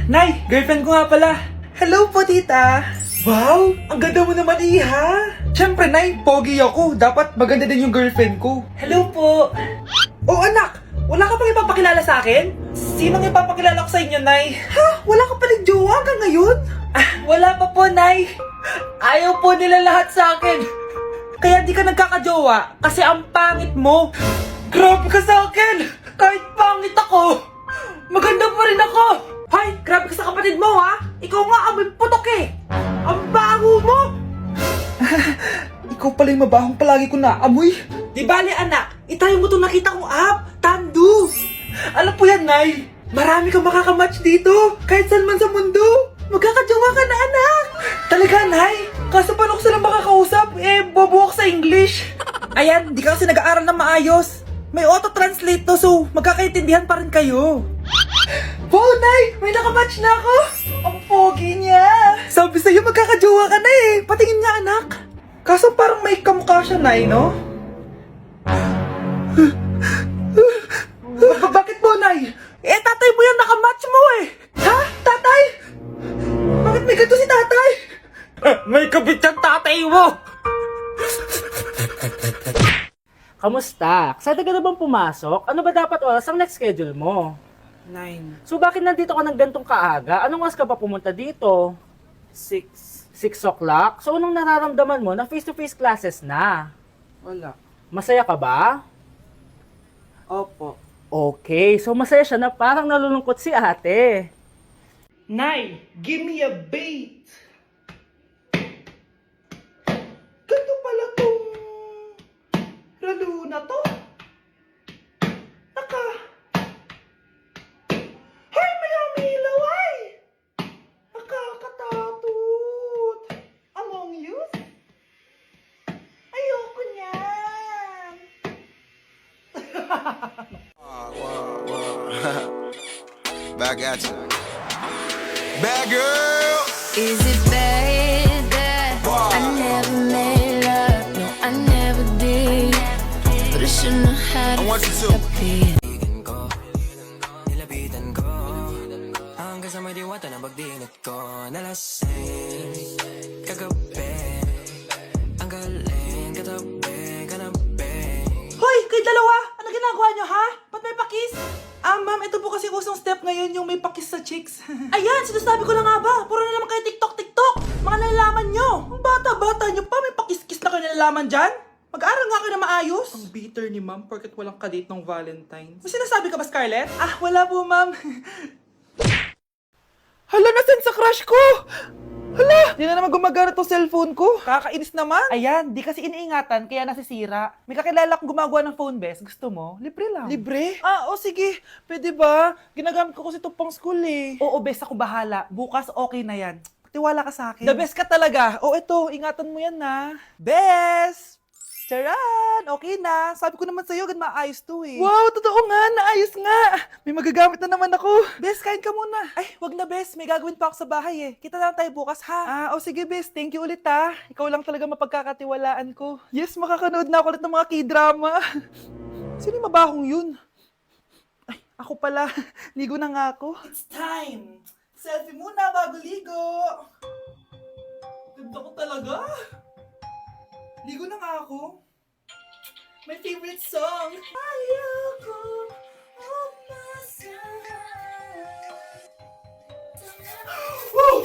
Nay, girlfriend ko nga pala. Hello po, tita. Wow, ang ganda mo naman, Iha. Siyempre, Nay, pogi ako. Dapat maganda din yung girlfriend ko. Hello po. Oh, anak, wala ka pang ipapakilala sa akin? Sinong ipapakilala ko sa inyo, Nay? Ha? Wala ka paling jowa hanggang ngayon? Ah, wala pa po, Nay. Ayaw po nila lahat sa akin. Kaya di ka nagkakajowa kasi ang pangit mo. Grabe ka sa akin. Kahit pangit ako, maganda pa rin ako. Hay, grabe ka sa kapatid mo, ha? Ikaw nga amoy putok eh. Ang baho mo. Ikaw pala yung mabahong palagi ko naamoy. Di bale, anak, itayo mo itong nakita kong app, Tandu. Alam po yan, Nay. Marami kang makakamatch dito, kahit saan man sa mundo. Magkakajowa ka na, anak. Talaga, Nay? Kaso paano ko sila makakausap? Bobo ako sa English. Ayan, di ka kasi nag-aaral na maayos. May auto-translate to, so magkakaintindihan pa rin kayo. Wow, Nay! May nakamatch na ako! Ang pogi niya! Sabi sa'yo, magkakajowa ka na eh! Patingin nga, anak! Kaso parang may kamukha siya, Nay, no? Bakit po, Nay? Tatay mo yan, nakamatch mo eh! Ha? Tatay? Bakit may ganito si tatay? May kabit yung tatay mo! Kamusta? Excited ka na bang pumasok? Ano ba dapat oras ang next schedule mo? 9, So bakit nandito ka ng gantong kaaga? Anong oras ka pa pumunta dito? 6, 6 o'clock? So anong nararamdaman mo na face-to-face classes na? wala. Masaya ka ba? Opo. Okay, so masaya siya na parang nalulungkot si ate. Nay, give me a bait. Ganito pala tong lalo na to. Hoy, mayami ilaw ay! Nakakatakot. Among Youth? Ayoko niyan. Back at you. Bad girl. Is it bad that I never made love? No, I never did. But I shouldn't have had I it. want you to. Stop it. Nilapitan ko hanggang sa may diwata na pagdinit ko. Nalasing kagabi, ang galing katabi, kanabi. Hoy, kayo dalawa! Ano ginagawa nyo, ha? Ba't may pakis? Ma'am, ito po kasi usong step ngayon yung may pakis sa chicks. Ayan, sinasabi ko na nga ba? Puro na naman kayo TikTok! Mga nalalaman nyo! Ang bata-bata nyo pa, may pakis-kis na kayo nalalaman dyan? Mag-aaral nga kayo na maayos. Ang bitter ni ma'am, porket walang kadate ng Valentine's. May sinasabi ka ba, Scarlett? Ah, wala po, ma'am. Hala, nasan sa crush ko? Hala! Di na naman gumagana tong cellphone ko. Kakainis naman. Ayan, di kasi iniingatan, kaya nasisira. May kakilala kong gumagawa ng phone best. Gusto mo? Libre lang. Libre? Ah, o sige. Pwede ba? Ginagamit ko kasi ito pang school eh. Oo, best ako bahala. Bukas okay na yan. Tiwala ka sa akin. The best ka talaga. O ito, ingatan mo yan na. Best! Charan! Okay na. Sabi ko naman sa'yo, maayos to eh. Wow, totoo nga. Naayos nga. May magagamit na naman ako. Bes, kain ka muna. Ay, wag na Bes. May gagawin pa ako sa bahay eh. Kita na lang tayo bukas ha. O sige Bes. Thank you ulit ha. Ikaw lang talaga mapagkakatiwalaan ko. Yes, makakanood na ako ulit ng mga K-drama. Sino yung mabahong yun? Ay, ako pala. Ligo na nga ako. It's time. Selfie muna bago ligo. Ganda ko talaga. Ligo na nga ako. My favorite song. Ayoko Woo!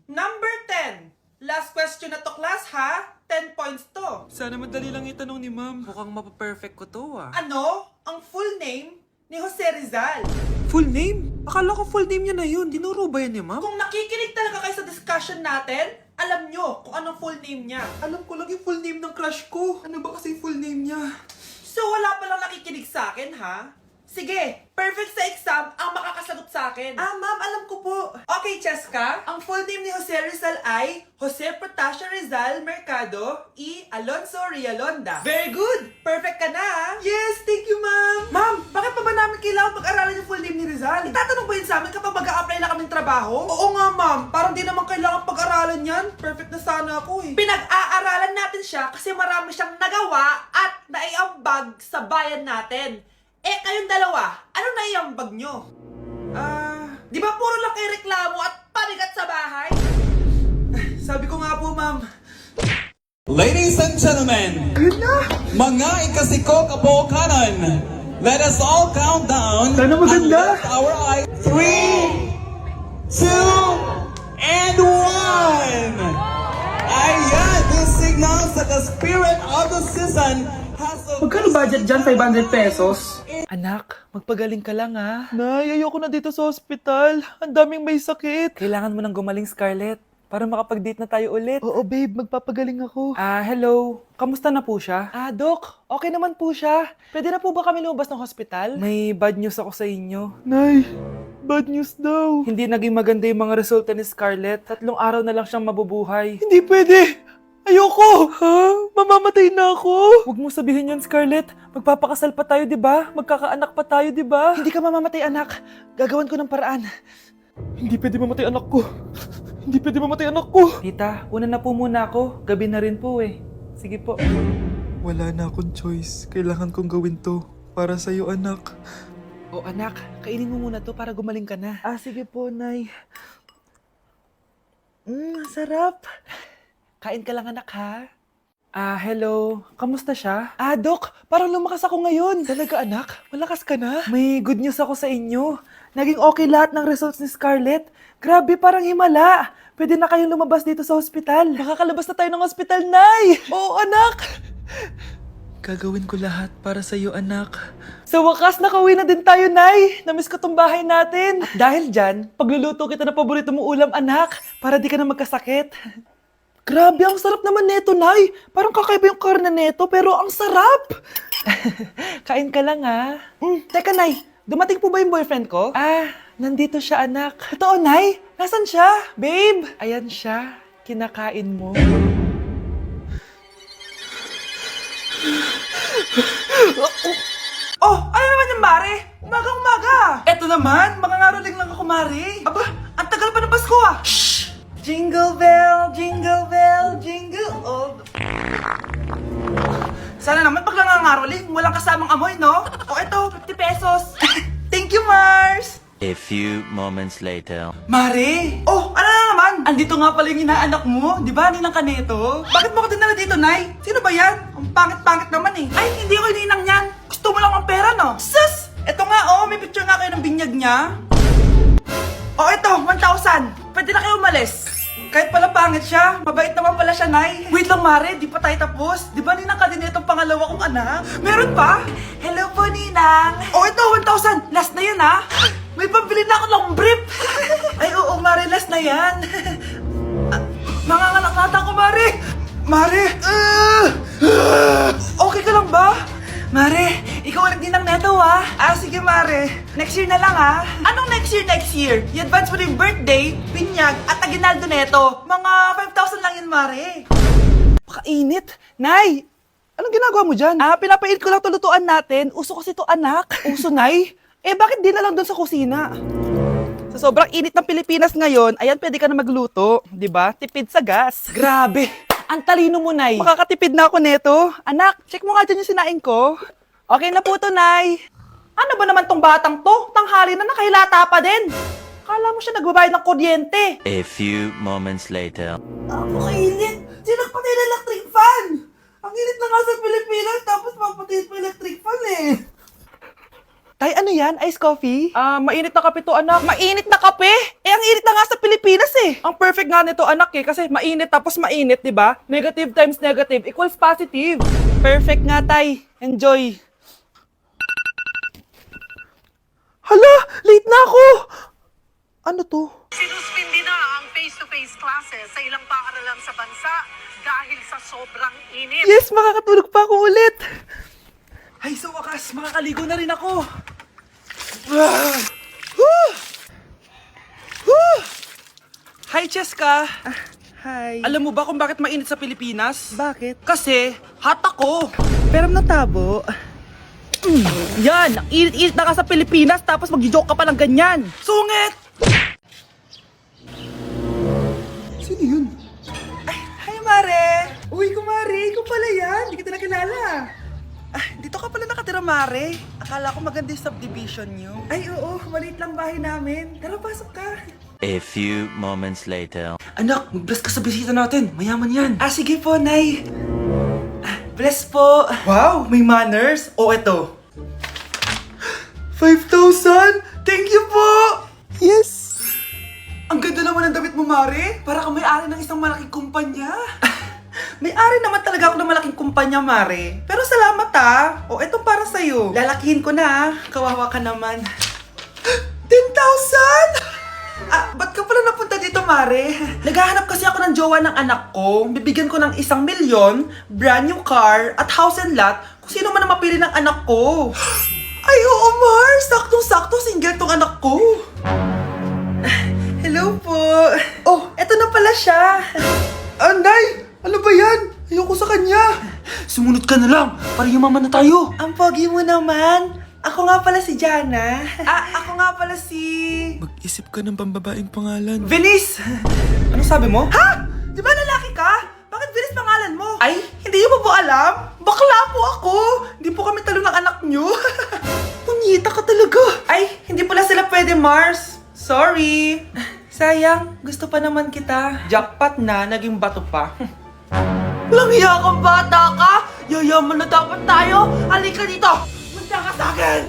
Number 10. Last question na to, class, ha? 10 points to. Sana madali lang itanong ni ma'am. Mukhang mapaperfect ko to ah. Ano? Ang full name ni Jose Rizal. Full name? Akala ko full name niya na yun. Dinuro ba yan ni ma'am? Kung nakikinig talaga kayo sa discussion natin, alam nyo kung anong full name niya. Alam ko lang yung full name ng crush ko. Ano ba kasi yung full name niya? So wala palang nakikinig sa akin, ha? Sige, perfect sa exam ang makakasagot sa akin. Ah, ma'am, alam ko po. Okay, Cheska. Ang full name ni Jose Rizal ay Jose Protasio Rizal Mercado y Alonso Rialonda. Very good! Perfect ka na, Yes, thank you, ma'am. Ma'am, bakit pa ba namin kailangan pag-aralan yung full name ni Rizal? Itatanong ba yun sa amin kapag mag-a-apply na kaming trabaho? Oo nga, ma'am. Parang di naman kailangan pag-aralan yan. Perfect na sana ako eh. Pinag-aaralan natin siya kasi marami siyang nagawa at naiambag sa bayan natin. Eh, kayong dalawa, ano naiambag nyo? Di ba puro lang kayo reklamo at panigat sa bahay? Sabi ko nga po, ma'am. Ladies and gentlemen, mga ikasiko kabukanan, let us all count down Sana maganda. and lift our eyes. 3, 2, and 1! Ayan, this signals that the spirit of the season has a... Magkano budget dyan? 500 pesos? Anak, magpagaling ka lang ha. Nay, ayoko na dito sa ospital. Ang daming may sakit. Kailangan mo nang gumaling, Scarlett. Para makapag-date na tayo ulit. Oo, babe. Magpapagaling ako. Hello. Kamusta na po siya? Doc. Okay naman po siya. Pwede na po ba kami lumabas ng hospital? May bad news ako sa inyo. Nay, bad news daw. Hindi naging maganda yung mga resulta ni Scarlett. 3 araw na lang siyang mabubuhay. Hindi pwede. Ayoko! Ha? Mamamatay na ako! Huwag mo sabihin yun, Scarlett. Magpapakasal pa tayo, di ba? Magkakaanak pa tayo, di ba? Hindi ka mamamatay, anak. Gagawan ko ng paraan. Hindi pwede mamatay anak ko. Hindi pwede mamatay anak ko. Tita, una na po muna ako. Gabi na rin po eh. Sige po. Wala na akong choice. Kailangan kong gawin to. Para sa'yo, anak. O anak, kainin mo muna to para gumaling ka na. Sige po, Nay. Sarap. Kain ka lang, anak, ha? Hello. Kamusta siya? Doc, parang lumakas ako ngayon. Talaga, anak? Malakas ka na? May good news ako sa inyo. Naging okay lahat ng results ni Scarlett. Grabe, parang himala. Pwede na kayong lumabas dito sa ospital. Makakalabas na tayo ng ospital, Nay! Oo, anak! Gagawin ko lahat para sa'yo, anak. Sa wakas, nakauwi na din tayo, Nay. Namiss ko tong bahay natin. At dahil dyan, pagluluto kita ng paborito mong ulam, anak, para di ka na magkasakit. Grabe, ang sarap naman neto, Nay. Parang kakaiba yung karne neto, pero ang sarap. Kain ka lang, ha? Teka, Nay. Dumating po ba yung boyfriend ko? Nandito siya, anak. Totoo, Nay? Nasaan siya? Babe! Ayan siya. Kinakain mo. Ano naman yung Mare? Umaga-umaga! Eto naman, makangaroling lang ako, Mare. Aba, ang tagal pa ng Pasko, Shh! Jingle bell, jingle bell, jingle all the... Sana naman pag nangangaroling, walang kasamang amoy, no? Eto, 50 pesos. Thank you, Mars! A few moments later. Mare! Ano na naman? Andito nga pala yung inaanak mo. Di ba, ninang ka nito? Bakit mo ko dinala dito, Nay? Sino ba yan? Ang pangit-pangit naman eh. Ay, hindi ako ninang yan. Gusto mo lang ang pera, no? Sus! Eto nga, may picture nga kayo ng binyag niya. Eto, 1,000. Pwede na kayo umalis. Kahit pala pangit siya, mabait naman pala siya, Nay. Wait lang, Mare, di pa tayo tapos. Di ba ninang ka din itong pangalawa kong anak? Meron pa? Hello po, Ninang. Ito, 1,000. Last na yun, ha? May pambili na ako ng brief. Ay, oo, Mare, last na yan. Manganganak nata ko, Mare. Mare! Okay ka lang ba? Mare, ikaw ang nagdinang neto, ha? Sige, Mare. Next year na lang, ha? Anong next year? I-advance mo na yung birthday, pinyag, at aginaldo neto. Mga 5,000 lang yun, Mare. Pakainit. Nay, anong ginagawa mo dyan? Pinapainit ko lang ito lutuan natin. Uso kasi ito, anak. Uso, Nay? Bakit di na lang doon sa kusina? Sa sobrang init ng Pilipinas ngayon, ayan, pwede ka na magluto. Di ba? Tipid sa gas. Grabe. Ang talino mo, Nay. Makakatipid na ako neto. Anak, check mo nga dyan yung sinain ko. Okay na po to, Nay. Ano ba naman tong batang to? Tanghali na nakahilata pa din. Akala mo siya nagbabayad ng kuryente. A few moments later. Kainit. Sinagpatay na electric fan. Ang init na nga sa Pilipinas, tapos papatay pa electric fan eh. Tay, ano yan? Ice coffee? Mainit na kape to, anak. Mainit na kape? Ang init na nga sa Pilipinas eh. Ang perfect nga nito, anak kasi mainit tapos mainit, di ba? Negative times negative equals positive. Perfect nga, Tay. Enjoy. Hala! Late na ako! Ano to? Sinuspindi na ang face-to-face classes sa ilang paaralan sa bansa dahil sa sobrang init. Yes, makakatulog pa ako ulit. Ay, sa wakas, makakaligo na rin ako. Hi, Cheska! Hi. Alam mo ba kung bakit mainit sa Pilipinas? Bakit? Kasi, hot ako! Pero natabo. Yan! Ang init-init na ka sa Pilipinas tapos mag-joke ka pa ng ganyan! Sungit! Sino yun? Hi, Mare! Uy, kumare! Ikaw pala yan! Hindi kita nakilala! Dito ka pala nakatira, Mare. Akala ko maganda yung subdivision nyo. Ay, oo. Maliit lang bahay namin. Tara, pasok ka. A few moments later. Anak, mag-bless ka sa bisita natin. Mayaman yan. Sige po, Nay. Bless po. Wow, may manners. O, eto. 5,000! Thank you po! Yes! Ang ganda naman ng damit mo, Mare. Para kang may-ari ng isang malaking kumpanya. May-ari naman talaga ako ng malaking kumpanya, Mare. Pero salamat O, etong para sa'yo. Lalakihin ko na Kawawa ka naman. 10,000! Ba't ka pala napunta dito, Mare? Naghahanap kasi ako ng jowa ng anak ko. Bibigyan ko ng 1 milyon, brand new car, at house and lot kung sino man ang mapili ng anak ko. Ay, oo, Mar! Saktong-sakto, single tong anak ko. Hello po. Oh, eto na pala siya. Anday! Ano ba yan? Ayoko sa kanya! Sumunod ka na lang, para yumaman na tayo. Ang pogi mo naman. Ako nga pala si Jana. Ako nga pala si... Mag-isip ka ng pambabaeng pangalan. Venice! Ano sabi mo? Ha? Di ba lalaki ka? Bakit Venice pangalan mo? Ay, hindi mo po alam? Bakla po ako! Hindi po kami talo ng anak nyo. Punyita ka talaga. Ay, hindi pala sila pwede, Mars. Sorry. Sayang, gusto pa naman kita. Jackpot na, naging bato pa. Walang hiya kang bata ka! Yayaman na dapat tayo! Halika dito! Punta ka sa akin!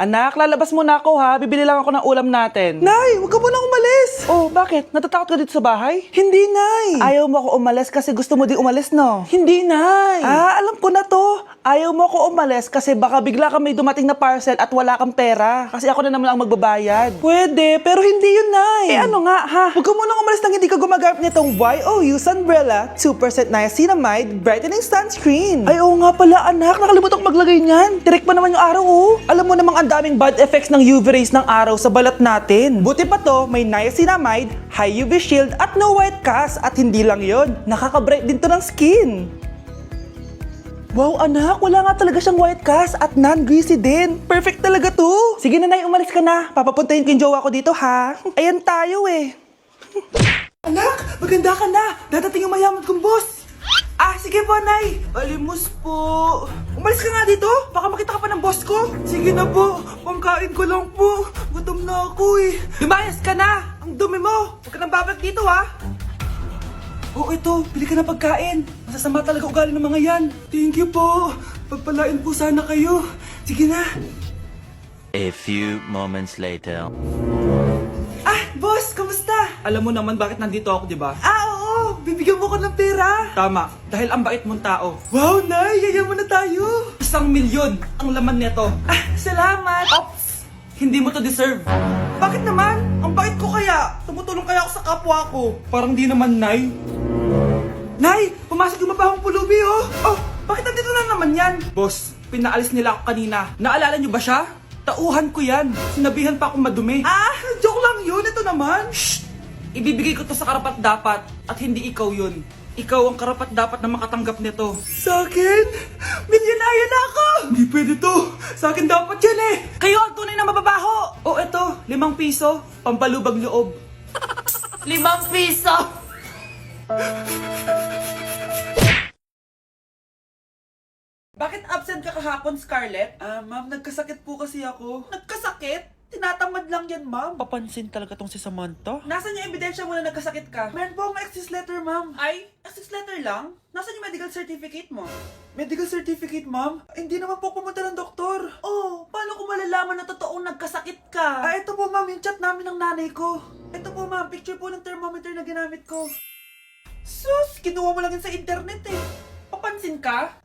Anak, lalabas muna ako ha. Bibili lang ako ng ulam natin. Nay, huwag ka muna umalis. Oh, bakit? Natatakot ka dito sa bahay? Hindi, Nay. Ayaw mo ako umalis kasi gusto mo di umalis, no? Hindi, Nay. Alam ko na to. Ayaw mo ako umalis kasi baka bigla ka may dumating na parcel at wala kang pera. Kasi ako na naman ang magbabayad. Pwede, pero hindi yun, Nay. Ano nga, ha? Huwag ka muna umalis nang hindi ka gumagamit nitong YOU Sunbrella 2% Niacinamide Brightening Sunscreen. Ay, oo nga pala, anak. Nakalimutan ko maglagay niyan. Direct pa naman yung araw, oh. Alam mo namang ang daming bad effects ng UV rays ng araw sa balat natin. Buti pa to, may niacinamide, high UV shield at no white cast. At hindi lang yon, nakaka-bright din to ng skin. Wow, anak, wala nga talaga siyang white cast at non-greasy din. Perfect talaga to. Sige na, Nay, umalis ka na. Papapuntahin ko yung jowa ko dito, ha? Ayan tayo eh. Anak, maganda ka na. Dadating yung mayaman kong boss. Sige po, Nay. Alimos po. Umalis ka nga dito. Baka makita ka pa ng boss ko. Sige na po. Pangkain ko lang po. Gutom na ako eh. Lumayas ka na. Ang dumi mo. Huwag ka nang babalik dito, ha. Oh, ito. Bili ka ng pagkain. Masasama talaga ugali ng mga yan. Thank you po. Pagpalain po sana kayo. Sige na. A few moments later. Boss, kamusta? Alam mo naman bakit nandito ako, di ba? Oo. Bibigyan mo ko ng pera. Tama. Dahil ang bait mong tao. Wow, Nay. Yayaman na tayo. 1 milyon ang laman nito. Salamat. Ops. Hindi mo to deserve. Bakit naman? Ang bait ko kaya. Tumutulong kaya ako sa kapwa ko. Parang di naman, Nay. Nay, pumasok yung mabahong pulubi, oh. Oh, bakit nandito na naman yan? Boss, pinaalis nila ako kanina. Naalala niyo ba siya? Tauhan ko yan. Sinabihan pa akong madumi. Joke lang yun. Ito naman. Shh! Ibibigay ko to sa karapat-dapat at hindi ikaw yun. Ikaw ang karapat-dapat na makatanggap nito. Sa akin? Milyonaryo na ako! Hindi pwede to. Sa akin dapat yan eh. Kayo ang tunay na mababaho. Oh, eto. 5 piso. Pampalubag loob. 5 piso! Bakit absent ka kahapon, Scarlett? Ma'am, nagkasakit po kasi ako. Nagkasakit? Tinatamad lang yan, ma'am. Papansin talaga tong si Samantha. Nasaan yung ebidensya mo na nagkasakit ka? Meron po akong excuse letter, ma'am. Ay, excuse letter lang? Nasaan yung medical certificate mo? Medical certificate, ma'am? Hindi naman po pumunta ng doktor. Oh, paano ko malalaman na totoong nagkasakit ka? Ito po, ma'am, yung chat namin ng nanay ko. Ito po, ma'am, picture po ng thermometer na ginamit ko. Sus, kinuha mo lang yun sa internet eh. Papansin ka?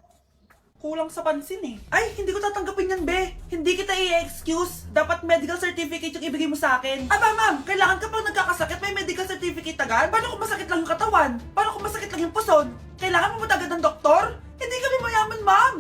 Kulang sa pansin eh. Ay, hindi ko tatanggapin yan, be. Hindi kita i-excuse. Dapat medical certificate yung ibigay mo sa akin. Aba, ma'am, kailangan ka pang nagkakasakit, may medical certificate agad? Paano kung masakit lang yung katawan? Paano kung masakit lang yung puson? Kailangan mo agad ng doktor? Hindi kami mayaman, ma'am.